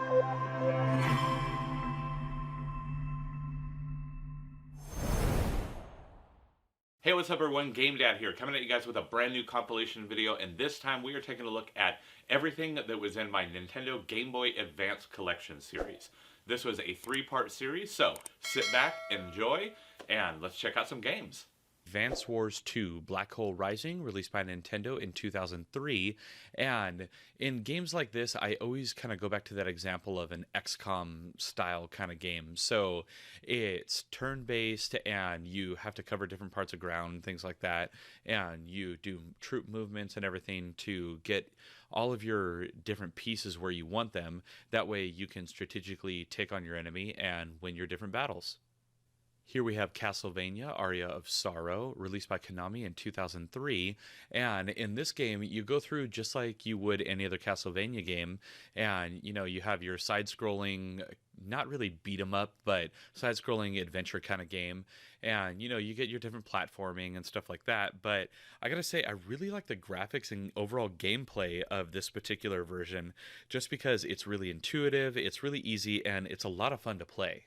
Hey, what's up everyone? GameDad here, coming at you guys with a brand new compilation video, and this time we are taking a look at everything that was in my Nintendo Game Boy Advance Collection series. This was a 3-part series, so sit back, enjoy, and let's check out some games. Advance Wars 2 Black Hole Rising, released by Nintendo in 2003, and in games like this I always kind of go back to that example of an XCOM style kind of game. So it's turn-based and you have to cover different parts of ground and things like that, and you do troop movements and everything to get all of your different pieces where you want them. That way you can strategically take on your enemy and win your different battles. Here we have Castlevania Aria of Sorrow, released by Konami in 2003, and in this game you go through just like you would any other Castlevania game, and you have your side-scrolling, not really beat 'em up, but side-scrolling adventure kind of game, and you get your different platforming and stuff like that. But I gotta say, I really like the graphics and overall gameplay of this particular version, just because it's really intuitive, it's really easy, and it's a lot of fun to play.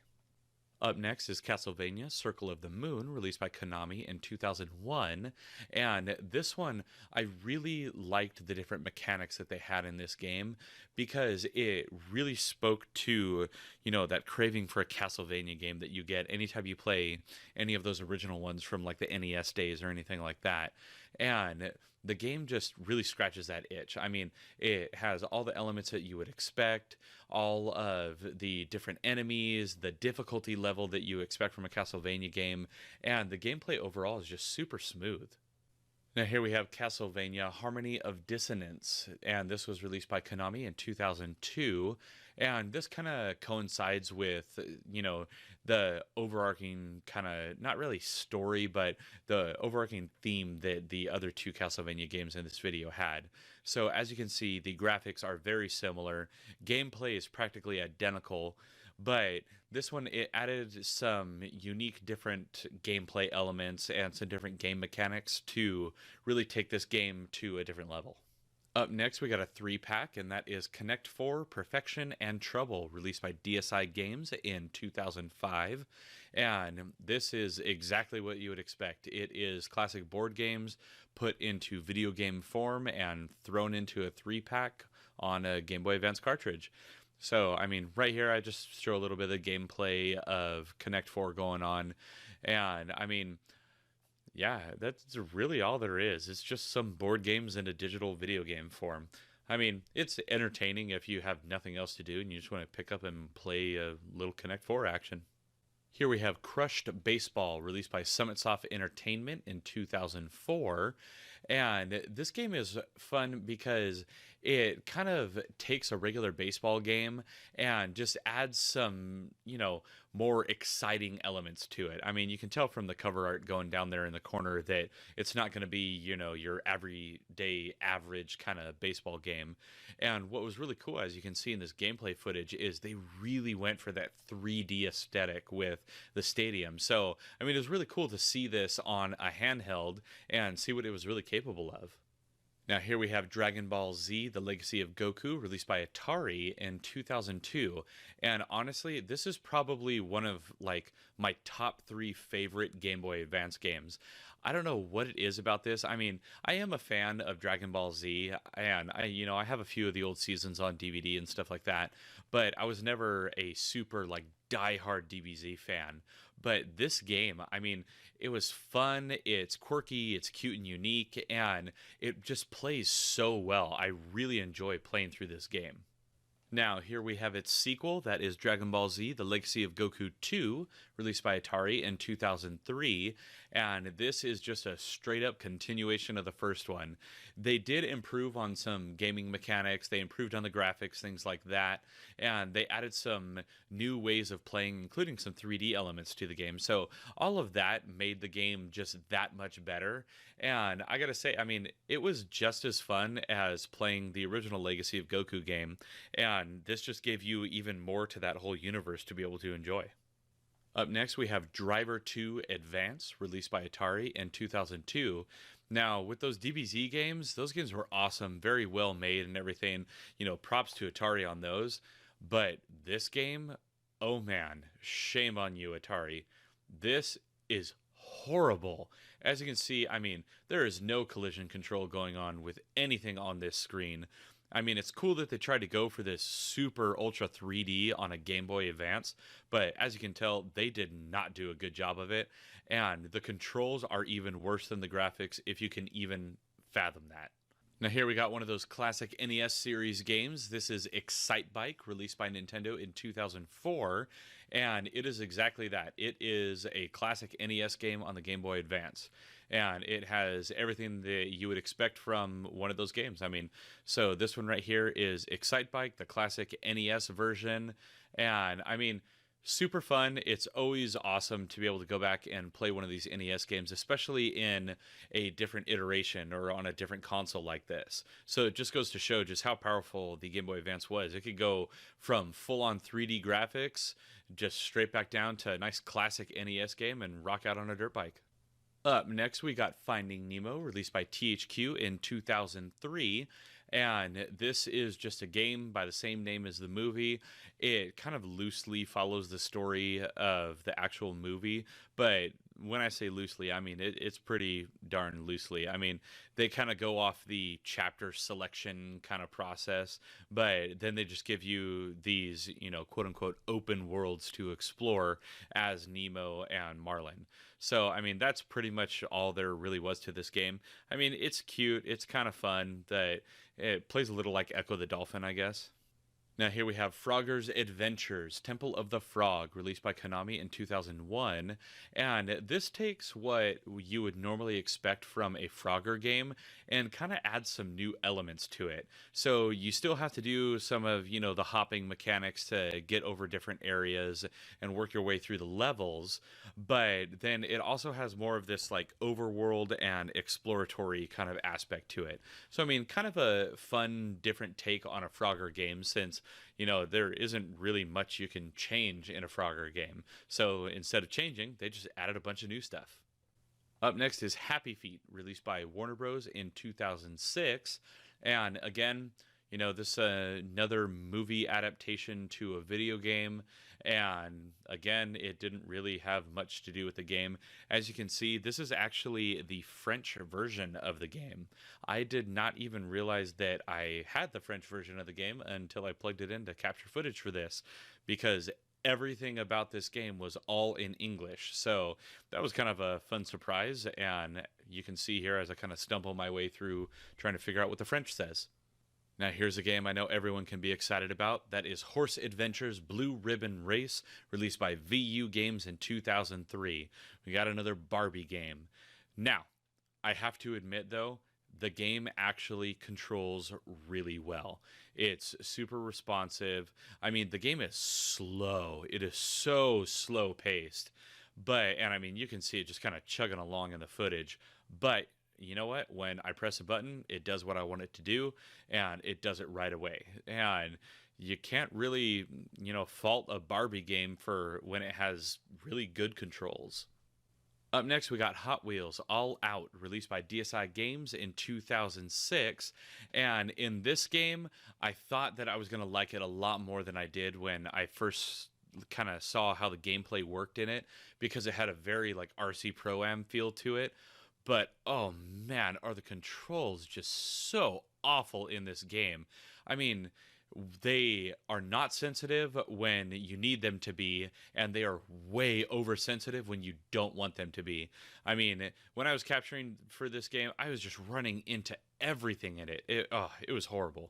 Up next is Castlevania Circle of the Moon, released by Konami in 2001. And this one, I really liked the different mechanics that they had in this game, because it really spoke to, that craving for a Castlevania game that you get anytime you play any of those original ones from like the NES days or anything like that. And the game just really scratches that itch. I mean, it has all the elements that you would expect, all of the different enemies, the difficulty level that you expect from a Castlevania game, and the gameplay overall is just super smooth. Now here we have Castlevania Harmony of Dissonance, and this was released by Konami in 2002, and this kind of coincides with, the overarching kind of, not really story, but the overarching theme that the other two Castlevania games in this video had. So as you can see, the graphics are very similar, gameplay is practically identical, but this one, it added some unique different gameplay elements and some different game mechanics to really take this game to a different level. Up next, we got a 3-pack, and that is Connect 4, Perfection, and Trouble, released by DSi Games in 2005. And this is exactly what you would expect. It is classic board games put into video game form and thrown into a 3-pack on a Game Boy Advance cartridge. So, I mean, right here I just show a little bit of gameplay of Connect 4 going on, and I mean, yeah, that's really all there is. It's just some board games in a digital video game form. I mean, it's entertaining if you have nothing else to do and you just want to pick up and play a little Connect 4 action. Here we have Crushed Baseball, released by Summit Soft Entertainment in 2004. And this game is fun because it kind of takes a regular baseball game and just adds some, more exciting elements to it. I mean, you can tell from the cover art going down there in the corner that it's not going to be, your everyday average kind of baseball game. And what was really cool, as you can see in this gameplay footage, is they really went for that 3D aesthetic with the stadium. So, I mean, it was really cool to see this on a handheld and see what it was really capable of. Now here we have Dragon Ball Z, The Legacy of Goku, released by Atari in 2002. And honestly, this is probably one of my top 3 favorite Game Boy Advance games. I don't know what it is about this. I mean, I am a fan of Dragon Ball Z, and I have a few of the old seasons on DVD and stuff like that, but I was never a super diehard DBZ fan. But this game, I mean, it was fun, it's quirky, it's cute and unique, and it just plays so well. I really enjoy playing through this game. Now, here we have its sequel, that is Dragon Ball Z, The Legacy of Goku 2, released by Atari in 2003, and this is just a straight-up continuation of the first one. They did improve on some gaming mechanics, they improved on the graphics, things like that, and they added some new ways of playing, including some 3D elements to the game, so all of that made the game just that much better, and I gotta say, I mean, it was just as fun as playing the original Legacy of Goku game, and this just gave you even more to that whole universe to be able to enjoy. Up next, we have Driver 2 Advance, released by Atari in 2002. Now, with those DBZ games, those games were awesome, very well made and everything. Props to Atari on those. But this game, oh man, shame on you, Atari. This is horrible. As you can see, I mean, there is no collision control going on with anything on this screen. I mean, it's cool that they tried to go for this super ultra 3D on a Game Boy Advance, but as you can tell, they did not do a good job of it. And the controls are even worse than the graphics, if you can even fathom that. Now here we got one of those classic NES series games. This is Excite Bike, released by Nintendo in 2004, and it is exactly that. It is a classic NES game on the Game Boy Advance, and it has everything that you would expect from one of those games. I mean, so this one right here is Excite Bike, the classic NES version, and I mean, super fun. It's always awesome to be able to go back and play one of these NES games, especially in a different iteration or on a different console like this. So it just goes to show just how powerful the Game Boy Advance was. It could go from full-on 3D graphics just straight back down to a nice classic NES game and rock out on a dirt bike. Up next, we got Finding Nemo, released by THQ in 2003. And this is just a game by the same name as the movie. It kind of loosely follows the story of the actual movie, but when I say loosely, I mean it's pretty darn loosely. I mean, they kind of go off the chapter selection kind of process, but then they just give you these, quote unquote, open worlds to explore as Nemo and Marlin. So, I mean, that's pretty much all there really was to this game. I mean, it's cute, it's kind of fun, that it plays a little like Echo the Dolphin, I guess. Now here we have Frogger's Adventures, Temple of the Frog, released by Konami in 2001. And this takes what you would normally expect from a Frogger game and kind of adds some new elements to it. So you still have to do some of, the hopping mechanics to get over different areas and work your way through the levels. But then it also has more of this like overworld and exploratory kind of aspect to it. So I mean, kind of a fun, different take on a Frogger game, since there isn't really much you can change in a Frogger game. So instead of changing, they just added a bunch of new stuff. Up next is Happy Feet, released by Warner Bros. In 2006. And again, this another movie adaptation to a video game, and again, it didn't really have much to do with the game. As you can see, this is actually the French version of the game. I did not even realize that I had the French version of the game until I plugged it in to capture footage for this, because everything about this game was all in English. So that was kind of a fun surprise, and you can see here as I kind of stumble my way through trying to figure out what the French says. Now here's a game I know everyone can be excited about. That is Horse Adventures Blue Ribbon Race, released by VU Games in 2003. We got another Barbie game. Now, I have to admit though, the game actually controls really well. It's super responsive. I mean, the game is slow. It is so slow paced. And I mean, you can see it just kind of chugging along in the footage. But you know what? When I press a button, it does what I want it to do, and it does it right away. And you can't really, fault a Barbie game for when it has really good controls. Up next, we got Hot Wheels All Out, released by DSi Games in 2006. And in this game, I thought that I was going to like it a lot more than I did when I first kind of saw how the gameplay worked in it, because it had a very like RC Pro-Am feel to it. But oh man, are the controls just so awful in this game. I mean, they are not sensitive when you need them to be, and they are way oversensitive when you don't want them to be. I mean, when I was capturing for this game, I was just running into everything in it. It was horrible.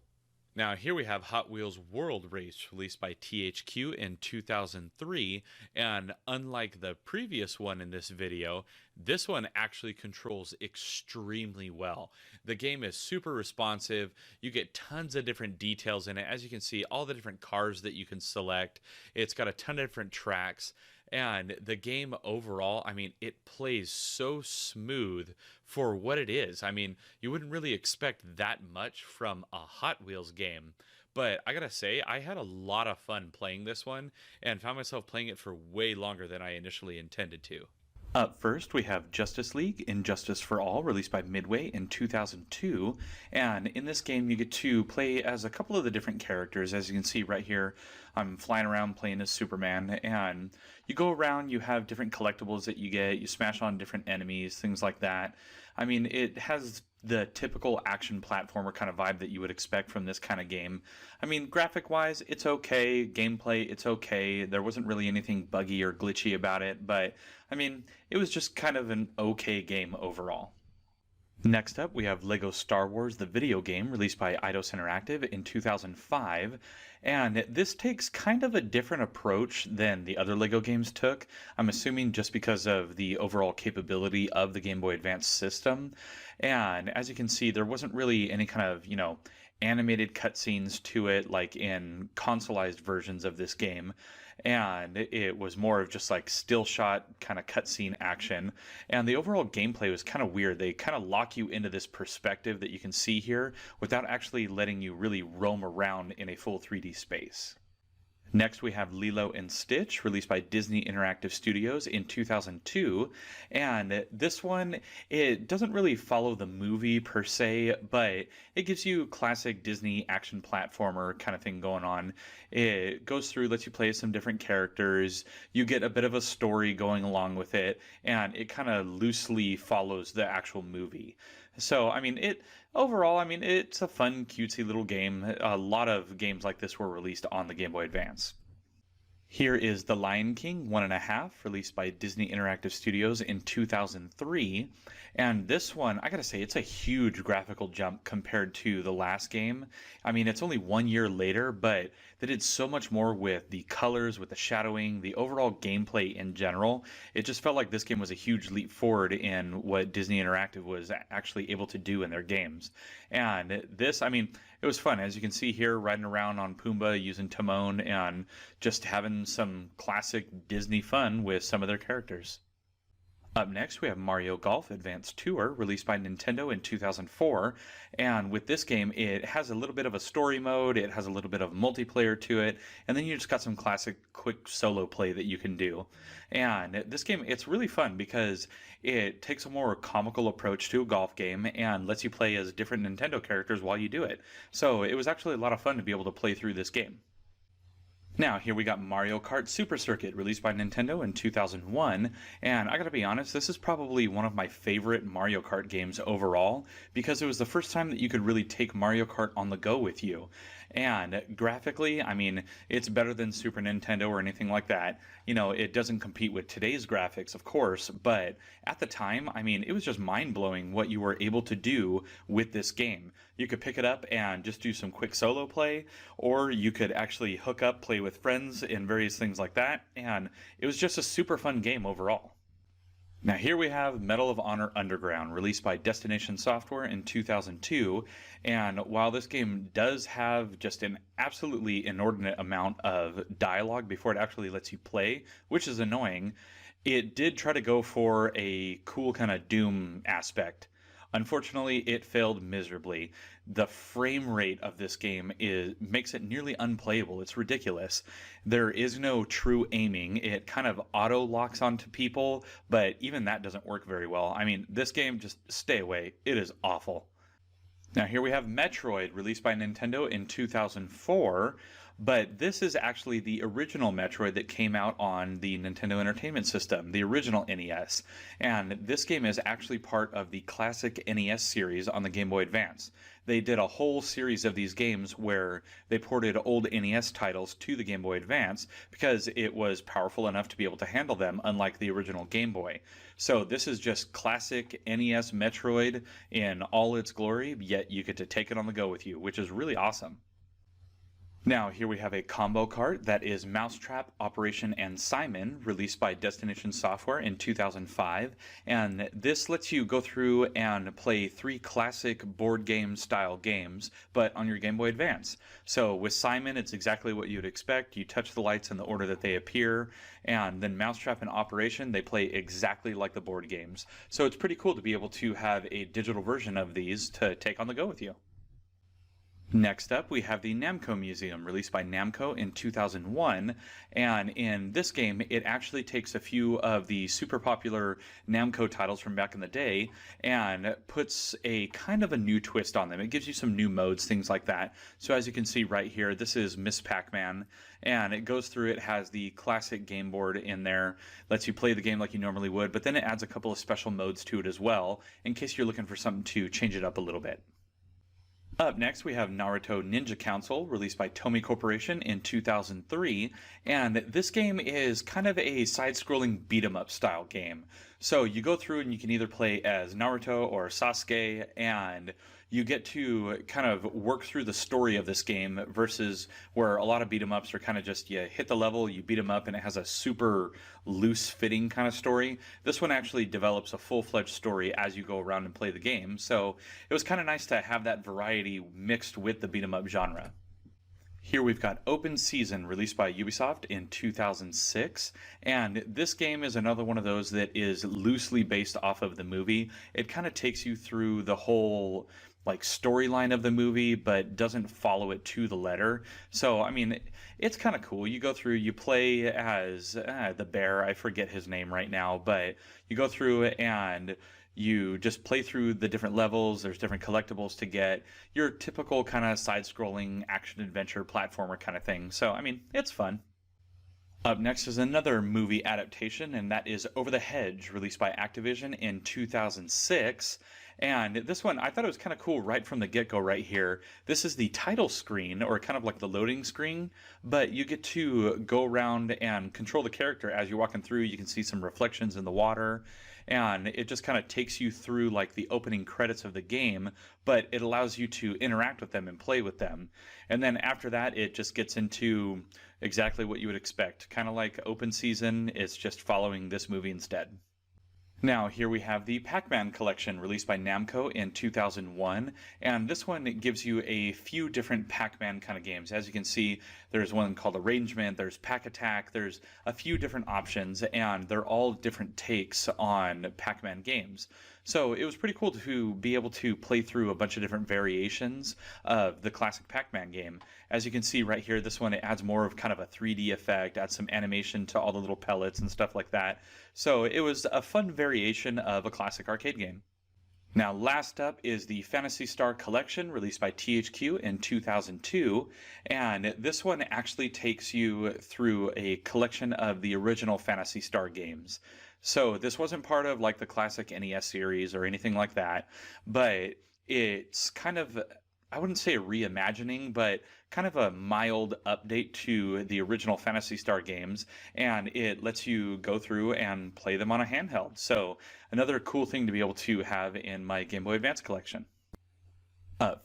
Now, here we have Hot Wheels World Race, released by THQ in 2003, and unlike the previous one in this video, this one actually controls extremely well. The game is super responsive. You get tons of different details in it. As you can see, all the different cars that you can select. It's got a ton of different tracks. And the game overall, I mean, it plays so smooth for what it is. I mean, you wouldn't really expect that much from a Hot Wheels game. But I gotta say, I had a lot of fun playing this one and found myself playing it for way longer than I initially intended to. Up first, we have Justice League Injustice for All, released by Midway in 2002. And in this game, you get to play as a couple of the different characters. As you can see right here, I'm flying around playing as Superman. And you go around, you have different collectibles that you get, you smash on different enemies, things like that. I mean, it has the typical action platformer kind of vibe that you would expect from this kind of game. I mean, graphic wise, it's okay. Gameplay, it's okay. There wasn't really anything buggy or glitchy about it, but I mean, it was just kind of an okay game overall. Next up, we have Lego Star Wars, the video game, released by Eidos Interactive in 2005. And this takes kind of a different approach than the other Lego games took. I'm assuming just because of the overall capability of the Game Boy Advance system. And as you can see, there wasn't really any kind of, animated cutscenes to it like in consoleized versions of this game. And it was more of just like still shot kind of cutscene action. And the overall gameplay was kind of weird. They kind of lock you into this perspective that you can see here without actually letting you really roam around in a full 3D space. Next, we have Lilo and Stitch, released by Disney Interactive Studios in 2002. And this one, it doesn't really follow the movie per se, but it gives you classic Disney action platformer kind of thing going on. It goes through, lets you play as some different characters. You get a bit of a story going along with it, and it kind of loosely follows the actual movie. So, I mean, overall, I mean, it's a fun, cutesy little game. A lot of games like this were released on the Game Boy Advance. Here is The Lion King 1.5, released by Disney Interactive Studios in 2003. And this one, I gotta say, it's a huge graphical jump compared to the last game. I mean, it's only 1 year later, but they did so much more with the colors, with the shadowing, the overall gameplay in general. It just felt like this game was a huge leap forward in what Disney Interactive was actually able to do in their games. And this, I mean, it was fun. As you can see here, riding around on Pumbaa using Timon and just having some classic Disney fun with some of their characters. Up next, we have Mario Golf Advanced Tour, released by Nintendo in 2004. And with this game, it has a little bit of a story mode, it has a little bit of multiplayer to it, and then you just got some classic quick solo play that you can do. And this game, it's really fun because it takes a more comical approach to a golf game and lets you play as different Nintendo characters while you do it. So it was actually a lot of fun to be able to play through this game. Now, here we got Mario Kart Super Circuit, released by Nintendo in 2001, and I gotta be honest, this is probably one of my favorite Mario Kart games overall, because it was the first time that you could really take Mario Kart on the go with you. And graphically, I mean, it's better than Super Nintendo or anything like that. It doesn't compete with today's graphics, of course, but at the time, I mean, it was just mind-blowing what you were able to do with this game. You could pick it up and just do some quick solo play, or you could actually hook up, play with friends, and various things like that, and it was just a super fun game overall. Now here we have Medal of Honor Underground, released by Destination Software in 2002, and while this game does have just an absolutely inordinate amount of dialogue before it actually lets you play, which is annoying, it did try to go for a cool kind of Doom aspect. Unfortunately, it failed miserably. The frame rate of this game makes it nearly unplayable. It's ridiculous. There is no true aiming. It kind of auto locks onto people, but even that doesn't work very well. I mean, this game, just stay away. It is awful. Now here we have Metroid, released by Nintendo in 2004. But this is actually the original Metroid that came out on the Nintendo Entertainment System, the original NES. And this game is actually part of the classic NES series on the Game Boy Advance. They did a whole series of these games where they ported old NES titles to the Game Boy Advance because it was powerful enough to be able to handle them, unlike the original Game Boy. So this is just classic NES Metroid in all its glory, yet you get to take it on the go with you, which is really awesome. Now, here we have a combo cart that is Mousetrap, Operation, and Simon, released by Destination Software in 2005. And this lets you go through and play 3 classic board game style games, but on your Game Boy Advance. So with Simon, it's exactly what you'd expect. You touch the lights in the order that they appear. And then Mousetrap and Operation, they play exactly like the board games. So it's pretty cool to be able to have a digital version of these to take on the go with you. Next up, we have the Namco Museum, released by Namco in 2001, and in this game, it actually takes a few of the super popular Namco titles from back in the day and puts a kind of a new twist on them. It gives you some new modes, things like that. So as you can see right here, this is Miss Pac-Man, and it goes through, it has the classic game board in there, lets you play the game like you normally would, but then it adds a couple of special modes to it as well, in case you're looking for something to change it up a little bit. Up next, we have Naruto Ninja Council, released by Tomy Corporation in 2003, and this game is kind of a side-scrolling beat-em-up style game. So you go through and you can either play as Naruto or Sasuke, and you get to kind of work through the story of this game versus where a lot of beat-em-ups are kind of just you hit the level, you beat 'em up, and it has a super loose-fitting kind of story. This one actually develops a full-fledged story as you go around and play the game, so it was kind of nice to have that variety mixed with the beat-em-up genre. Here we've got Open Season, released by Ubisoft in 2006, and this game is another one of those that is loosely based off of the movie. It kind of takes you through the whole storyline of the movie, but doesn't follow it to the letter. So, I mean, it's kind of cool. You go through, you play as the bear, I forget his name right now, but you go through and you just play through the different levels. There's different collectibles to get. Your typical kind of side-scrolling action-adventure platformer kind of thing. So, I mean, it's fun. Up next is another movie adaptation, and that is Over the Hedge, released by Activision in 2006. And this one, I thought it was kind of cool right from the get-go right here. This is the title screen, or kind of like the loading screen, but you get to go around and control the character as you're walking through. You can see some reflections in the water, and it just kind of takes you through like the opening credits of the game, but it allows you to interact with them and play with them. And then after that, it just gets into exactly what you would expect. Kind of like Open Season, it's just following this movie instead. Now, here we have the Pac-Man collection, released by Namco in 2001, and this one gives you a few different Pac-Man kind of games. As you can see, there's one called Arrangement, there's Pac Attack, there's a few different options, and they're all different takes on Pac-Man games. So it was pretty cool to be able to play through a bunch of different variations of the classic Pac-Man game. As you can see right here, this one, it adds more of kind of a 3D effect, adds some animation to all the little pellets and stuff like that. So it was a fun variation of a classic arcade game. Now, last up is the Phantasy Star Collection, released by THQ in 2002, and this one actually takes you through a collection of the original Phantasy Star games. So this wasn't part of like the classic NES series or anything like that, but it's kind of, I wouldn't say a reimagining, but kind of a mild update to the original Phantasy Star games, and it lets you go through and play them on a handheld. So another cool thing to be able to have in my Game Boy Advance collection.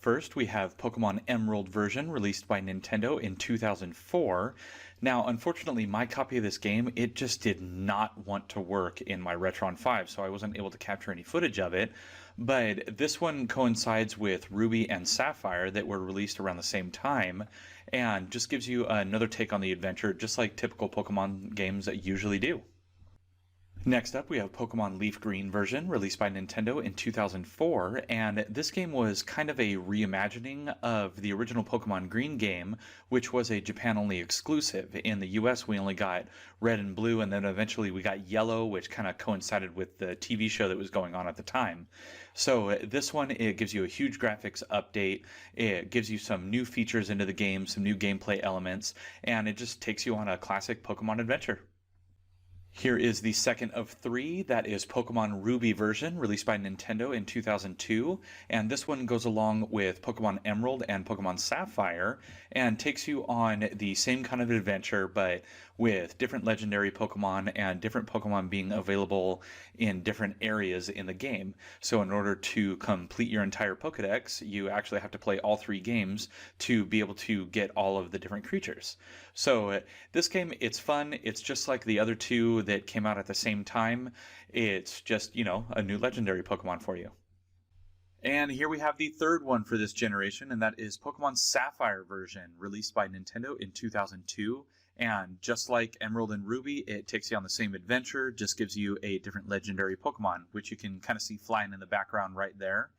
First, we have Pokemon Emerald version, released by Nintendo in 2004. Now, unfortunately, my copy of this game, it just did not want to work in my Retron 5, so I wasn't able to capture any footage of it. But this one coincides with Ruby and Sapphire that were released around the same time, and just gives you another take on the adventure, just like typical Pokemon games usually do. Next up, we have Pokemon Leaf Green version, released by Nintendo in 2004, and this game was kind of a reimagining of the original Pokemon Green game, which was a Japan-only exclusive. In the US, we only got Red and Blue, and then eventually we got Yellow, which kind of coincided with the TV show that was going on at the time. So this one, it gives you a huge graphics update, it gives you some new features into the game, some new gameplay elements, and it just takes you on a classic Pokemon adventure. Here is the second of three, that is Pokemon Ruby version, released by Nintendo in 2002, and this one goes along with Pokemon Emerald and Pokemon Sapphire, and takes you on the same kind of adventure, but with different legendary Pokemon and different Pokemon being available in different areas in the game. So in order to complete your entire Pokedex, you actually have to play all three games to be able to get all of the different creatures. So this game, it's fun. It's just like the other two that came out at the same time. It's just, a new legendary Pokemon for you. And here we have the third one for this generation, and that is Pokemon Sapphire version, released by Nintendo in 2002. And just like Emerald and Ruby, it takes you on the same adventure, just gives you a different legendary Pokemon, which you can kind of see flying in the background right there.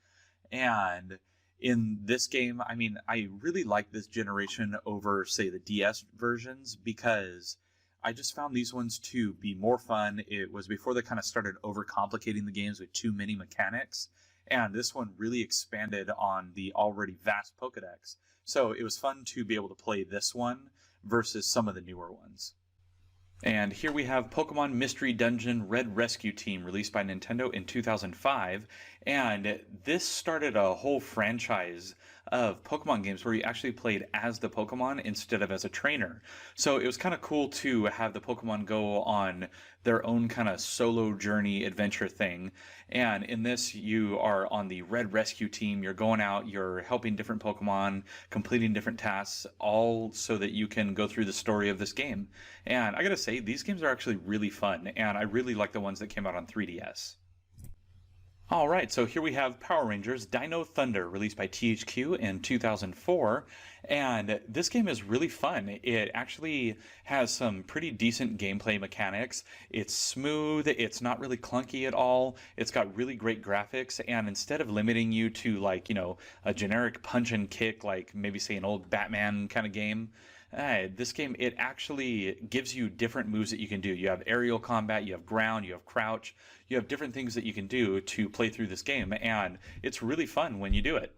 And In this game, I mean, I really like this generation over, say, the DS versions because I just found these ones to be more fun. It was before they kind of started overcomplicating the games with too many mechanics, and this one really expanded on the already vast Pokédex. So it was fun to be able to play this one versus some of the newer ones. And here we have Pokemon Mystery Dungeon Red Rescue Team, released by Nintendo in 2005. And this started a whole franchise of Pokemon games where you actually played as the Pokemon instead of as a trainer. So it was kind of cool to have the Pokemon go on their own kind of solo journey adventure thing. And in this, you are on the Red Rescue Team. You're going out, you're helping different Pokemon, completing different tasks, all so that you can go through the story of this game. And I gotta say, these games are actually really fun, and I really like the ones that came out on 3DS. Alright, so here we have Power Rangers Dino Thunder, released by THQ in 2004, and this game is really fun. It actually has some pretty decent gameplay mechanics. It's smooth, it's not really clunky at all, it's got really great graphics, and instead of limiting you to, like, you know, a generic punch and kick, like maybe say an old Batman kind of game, this game, it actually gives you different moves that you can do. You have aerial combat, you have ground, you have crouch, you have different things that you can do to play through this game, and it's really fun when you do it.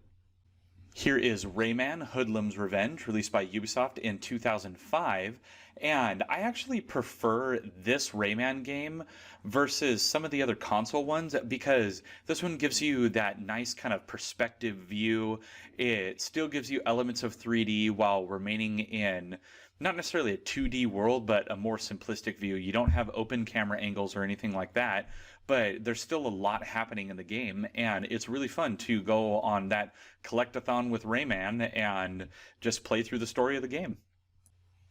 Here is Rayman, Hoodlum's Revenge, released by Ubisoft in 2005, and I actually prefer this Rayman game versus some of the other console ones because this one gives you that nice kind of perspective view. It still gives you elements of 3D while remaining in not necessarily a 2D world, but a more simplistic view. You don't have open camera angles or anything like that, but there's still a lot happening in the game, and it's really fun to go on that collect-a-thon with Rayman and just play through the story of the game.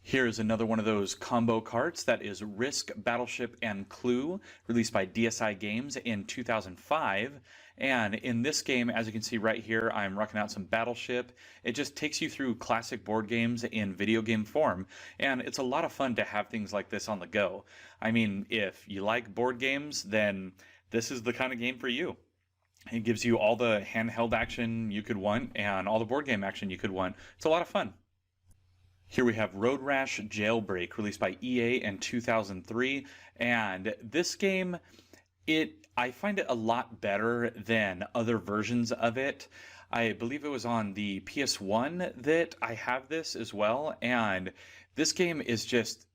Here's another one of those combo carts that is Risk, Battleship, and Clue, released by DSi Games in 2005. And in this game, as you can see right here, I'm rocking out some Battleship. It just takes you through classic board games in video game form, and it's a lot of fun to have things like this on the go. I mean, if you like board games, then this is the kind of game for you. It gives you all the handheld action you could want and all the board game action you could want. It's a lot of fun. Here we have Road Rash Jailbreak, released by EA in 2003, and this game, I find it a lot better than other versions of it. I believe it was on the PS1 that I have this as well, and this game is just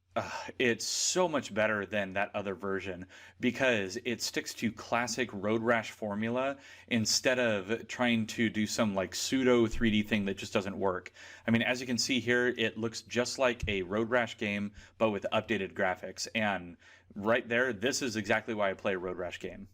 it's so much better than that other version because it sticks to classic Road Rash formula instead of trying to do some like pseudo 3D thing that just doesn't work. I mean, as you can see here, it looks just like a Road Rash game, but with updated graphics. And right there, this is exactly why I play a Road Rash game.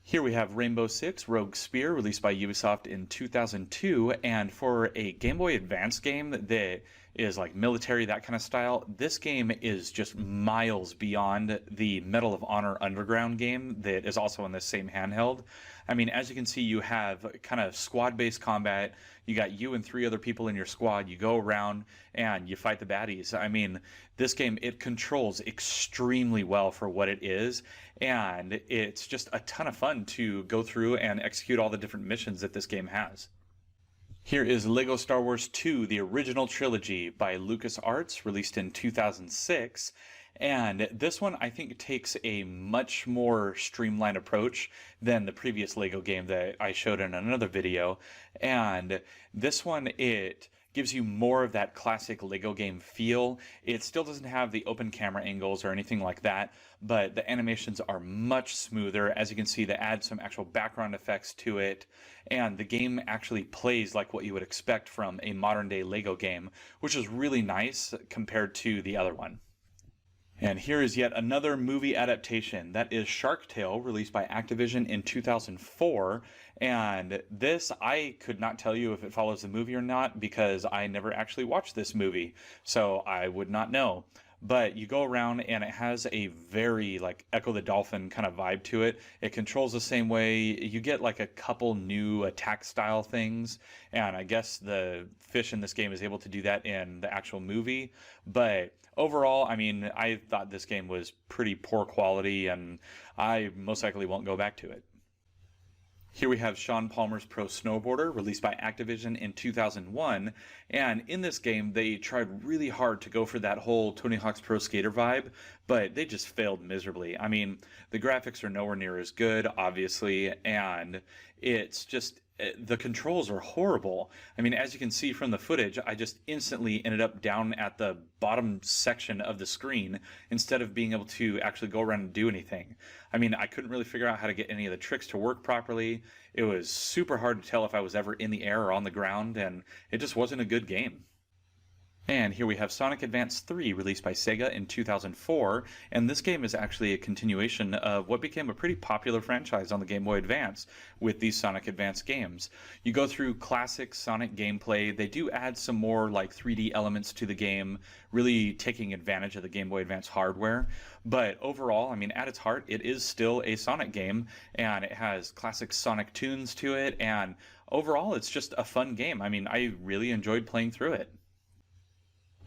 Here we have Rainbow Six Rogue Spear, released by Ubisoft in 2002, and for a Game Boy Advance game that is like military, that kind of style, this game is just miles beyond the Medal of Honor Underground game that is also on this same handheld. I mean, as you can see, you have kind of squad-based combat. You got you and 3 other people in your squad. You go around and you fight the baddies. I mean, this game, it controls extremely well for what it is, and it's just a ton of fun to go through and execute all the different missions that this game has. Here is LEGO Star Wars 2, the original trilogy by LucasArts, released in 2006. And this one, I think, takes a much more streamlined approach than the previous LEGO game that I showed in another video. And this one, it gives you more of that classic LEGO game feel. It still doesn't have the open camera angles or anything like that, but the animations are much smoother. As you can see, they add some actual background effects to it, and the game actually plays like what you would expect from a modern day LEGO game, which is really nice compared to the other one. And here is yet another movie adaptation. That is Shark Tale, released by Activision in 2004. And this, I could not tell you if it follows the movie or not because I never actually watched this movie, so I would not know. But you go around and it has a very like Echo the Dolphin kind of vibe to it. It controls the same way. You get like a couple new attack style things, and I guess the fish in this game is able to do that in the actual movie. But overall, I mean, I thought this game was pretty poor quality, and I most likely won't go back to it. Here we have Shaun Palmer's Pro Snowboarder, released by Activision in 2001, and in this game they tried really hard to go for that whole Tony Hawk's Pro Skater vibe, but they just failed miserably. I mean, the graphics are nowhere near as good, obviously, and it's just the controls are horrible. I mean, as you can see from the footage, I just instantly ended up down at the bottom section of the screen instead of being able to actually go around and do anything. I mean, I couldn't really figure out how to get any of the tricks to work properly. It was super hard to tell if I was ever in the air or on the ground, and it just wasn't a good game. And here we have Sonic Advance 3, released by Sega in 2004, and this game is actually a continuation of what became a pretty popular franchise on the Game Boy Advance with these Sonic Advance games. You go through classic Sonic gameplay. They do add some more like 3D elements to the game, really taking advantage of the Game Boy Advance hardware. But overall, I mean, at its heart, it is still a Sonic game, and it has classic Sonic tunes to it, and overall, it's just a fun game. I mean, I really enjoyed playing through it.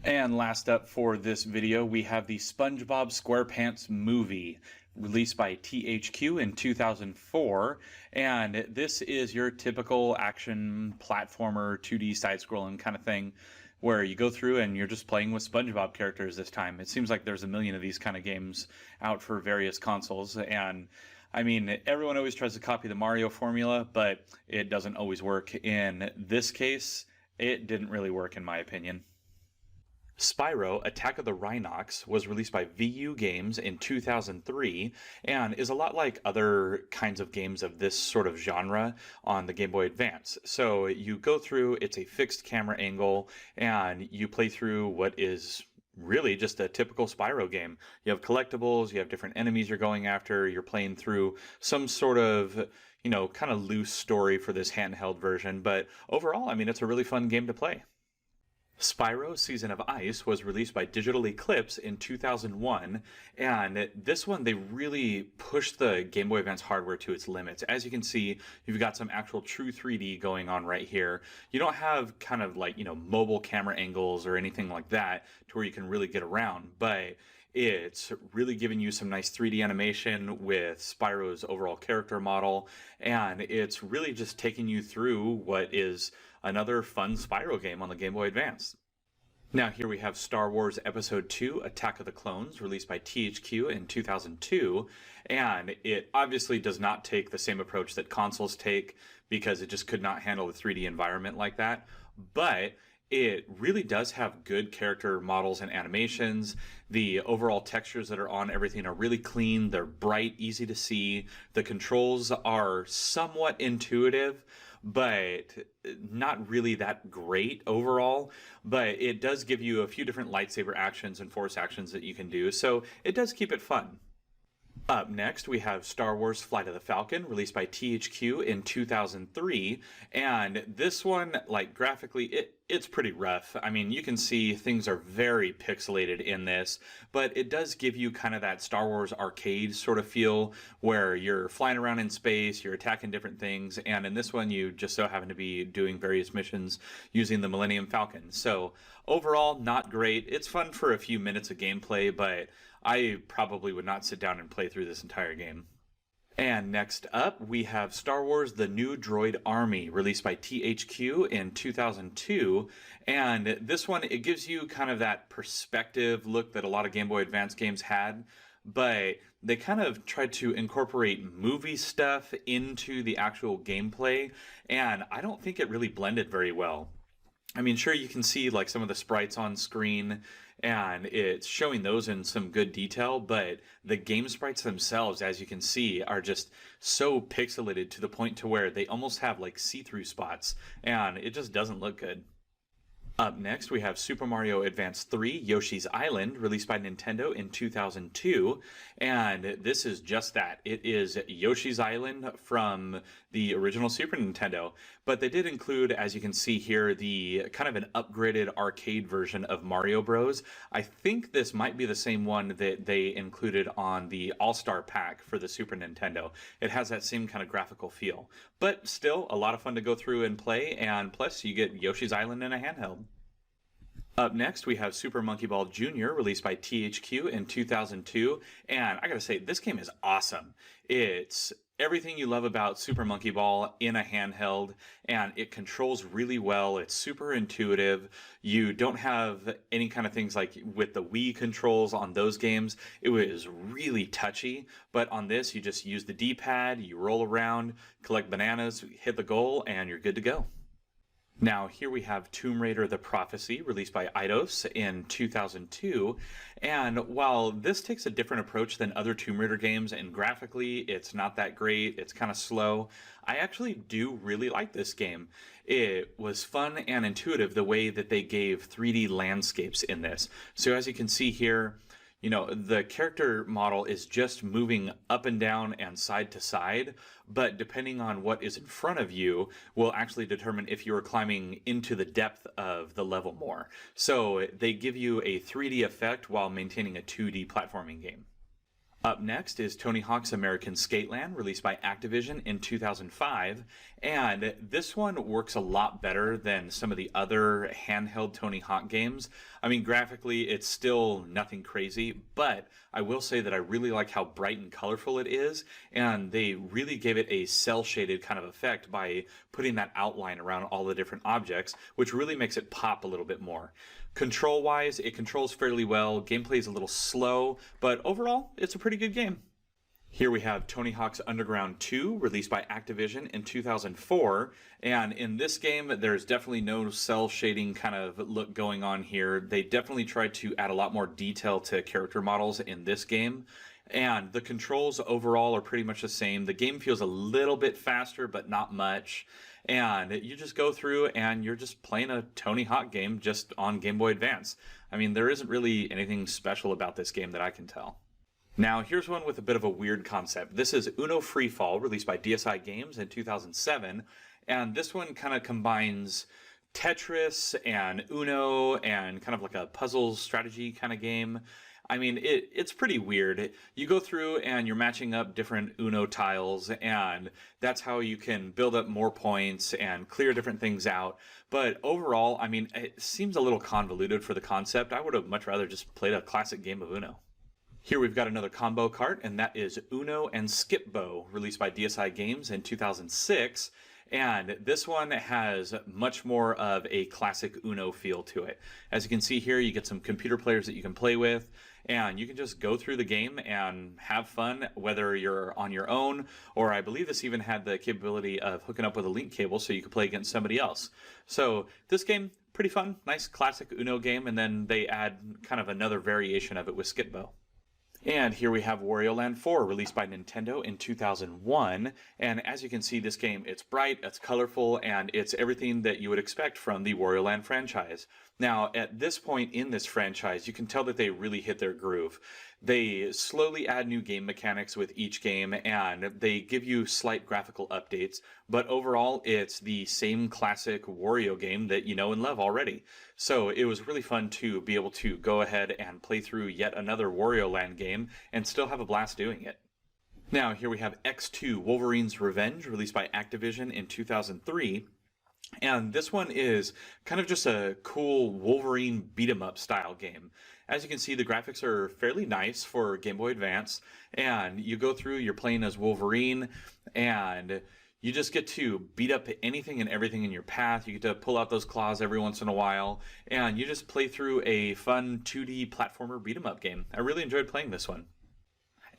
And last up for this video, we have the SpongeBob SquarePants movie, released by THQ in 2004, and this is your typical action platformer 2D side-scrolling kind of thing, where you go through and you're just playing with SpongeBob characters this time. It seems like there's a million of these kind of games out for various consoles, and I mean, everyone always tries to copy the Mario formula, but it doesn't always work. In this case, it didn't really work in my opinion. Spyro, Attack of the Rhinox, was released by VU Games in 2003 and is a lot like other kinds of games of this sort of genre on the Game Boy Advance. So you go through, it's a fixed camera angle, and you play through what is really just a typical Spyro game. You have collectibles, you have different enemies you're going after, you're playing through some sort of, you know, kind of loose story for this handheld version, but overall, I mean, it's a really fun game to play. Spyro Season of Ice was released by Digital Eclipse in 2001, and this one they really pushed the Game Boy Advance hardware to its limits. As you can see, you've got some actual true 3D going on right here. You don't have kind of like, you know, mobile camera angles or anything like that to where you can really get around, but it's really giving you some nice 3D animation with Spyro's overall character model, and it's really just taking you through what is another fun Spyro game on the Game Boy Advance. Now here we have Star Wars Episode 2, Attack of the Clones, released by THQ in 2002, and it obviously does not take the same approach that consoles take because it just could not handle the 3D environment like that, but it really does have good character models and animations. The overall textures that are on everything are really clean, they're bright, easy to see. The controls are somewhat intuitive, but not really that great overall. But it does give you a few different lightsaber actions and force actions that you can do, so it does keep it fun. Up next, we have Star Wars Flight of the Falcon, released by THQ in 2003, and this one, like, graphically, it's pretty rough. I mean, you can see things are very pixelated in this, but it does give you kind of that Star Wars arcade sort of feel, where you're flying around in space, you're attacking different things, and in this one, you just so happen to be doing various missions using the Millennium Falcon. So, overall, not great. It's fun for a few minutes of gameplay, but I probably would not sit down and play through this entire game. And next up, we have Star Wars The New Droid Army, released by THQ in 2002. And this one, it gives you kind of that perspective look that a lot of Game Boy Advance games had, but they kind of tried to incorporate movie stuff into the actual gameplay, and I don't think it really blended very well. I mean, sure, you can see like some of the sprites on screen, and it's showing those in some good detail, but the game sprites themselves, as you can see, are just so pixelated to the point to where they almost have like see-through spots, and it just doesn't look good. Up next, we have Super Mario Advance 3 Yoshi's Island, released by Nintendo in 2002, and this is just that. It is Yoshi's Island from the original Super Nintendo, but they did include, as you can see here, the kind of an upgraded arcade version of Mario Bros. I think this might be the same one that they included on the All-Star Pack for the Super Nintendo. It has that same kind of graphical feel, but still a lot of fun to go through and play, and plus you get Yoshi's Island in a handheld. Up next, we have Super Monkey Ball Jr., released by THQ in 2002, and I gotta say, this game is awesome. It's everything you love about Super Monkey Ball in a handheld, and it controls really well. It's super intuitive. You don't have any kind of things like with the Wii controls on those games. It was really touchy, but on this, you just use the D-pad, you roll around, collect bananas, hit the goal, and you're good to go. Now, here we have Tomb Raider: The Prophecy, released by Eidos in 2002. And while this takes a different approach than other Tomb Raider games, and graphically it's not that great, it's kind of slow, I actually do really like this game. It was fun and intuitive the way that they gave 3D landscapes in this. So as you can see here, you know, the character model is just moving up and down and side to side, but depending on what is in front of you will actually determine if you are climbing into the depth of the level more. So they give you a 3D effect while maintaining a 2D platforming game. Up next is Tony Hawk's American Skateland, released by Activision in 2005, and this one works a lot better than some of the other handheld Tony Hawk games. I mean, graphically, it's still nothing crazy, but I will say that I really like how bright and colorful it is, and they really gave it a cel-shaded kind of effect by putting that outline around all the different objects, which really makes it pop a little bit more. Control-wise, it controls fairly well. Gameplay is a little slow, but overall, it's a pretty good game. Here we have Tony Hawk's Underground 2, released by Activision in 2004. And in this game, there's definitely no cel shading kind of look going on here. They definitely tried to add a lot more detail to character models in this game. And the controls overall are pretty much the same. The game feels a little bit faster, but not much. And you just go through and you're just playing a Tony Hawk game just on Game Boy Advance. I mean, there isn't really anything special about this game that I can tell. Now, here's one with a bit of a weird concept. This is Uno Freefall, released by DSi Games in 2007. And this one kind of combines Tetris and Uno and kind of like a puzzle strategy kind of game. I mean, it's pretty weird. You go through and you're matching up different Uno tiles, and that's how you can build up more points and clear different things out. But overall, I mean, it seems a little convoluted for the concept. I would have much rather just played a classic game of Uno. Here we've got another combo cart, and that is Uno and Skip-Bo, released by DSi Games in 2006. And this one has much more of a classic Uno feel to it. As you can see here, you get some computer players that you can play with, and you can just go through the game and have fun, whether you're on your own, or I believe this even had the capability of hooking up with a link cable so you could play against somebody else. So this game, pretty fun, nice classic Uno game, and then they add kind of another variation of it with Skip-Bo. And here we have Wario Land 4, released by Nintendo in 2001. And as you can see, this game, it's bright, it's colorful, and it's everything that you would expect from the Wario Land franchise. Now, at this point in this franchise, you can tell that they really hit their groove. They slowly add new game mechanics with each game, and they give you slight graphical updates, but overall, it's the same classic Wario game that you know and love already. So it was really fun to be able to go ahead and play through yet another Wario Land game and still have a blast doing it. Now, here we have X2 Wolverine's Revenge, released by Activision in 2003. And this one is kind of just a cool Wolverine beat-em-up style game. As you can see, the graphics are fairly nice for Game Boy Advance, and you go through, you're playing as Wolverine, and you just get to beat up anything and everything in your path. You get to pull out those claws every once in a while, and you just play through a fun 2D platformer beat-em-up game. I really enjoyed playing this one.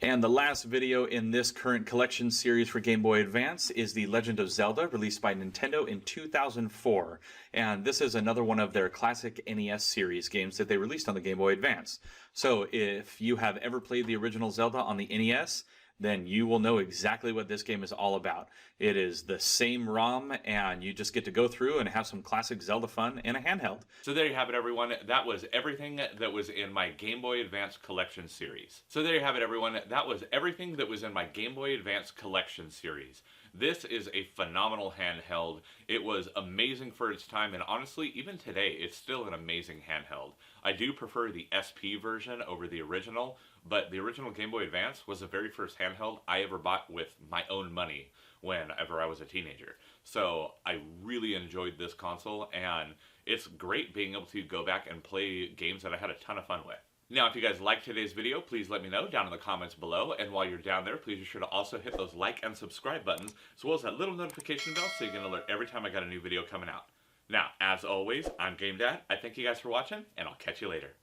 And the last video in this current collection series for Game Boy Advance is The Legend of Zelda, released by Nintendo in 2004. And this is another one of their classic NES series games that they released on the Game Boy Advance. So if you have ever played the original Zelda on the NES, then you will know exactly what this game is all about. It is the same ROM, and you just get to go through and have some classic Zelda fun in a handheld. So there you have it, everyone. That was everything that was in my Game Boy Advance Collection series. So there you have it, everyone. That was everything that was in my Game Boy Advance Collection series. This is a phenomenal handheld. It was amazing for its time, and honestly, even today, it's still an amazing handheld. I do prefer the SP version over the original, but the original Game Boy Advance was the very first handheld I ever bought with my own money whenever I was a teenager. So I really enjoyed this console, and it's great being able to go back and play games that I had a ton of fun with. Now, if you guys liked today's video, please let me know down in the comments below. And while you're down there, please be sure to also hit those like and subscribe buttons, as well as that little notification bell so you get an alert every time I got a new video coming out. Now, as always, I'm GameDad. I thank you guys for watching, and I'll catch you later.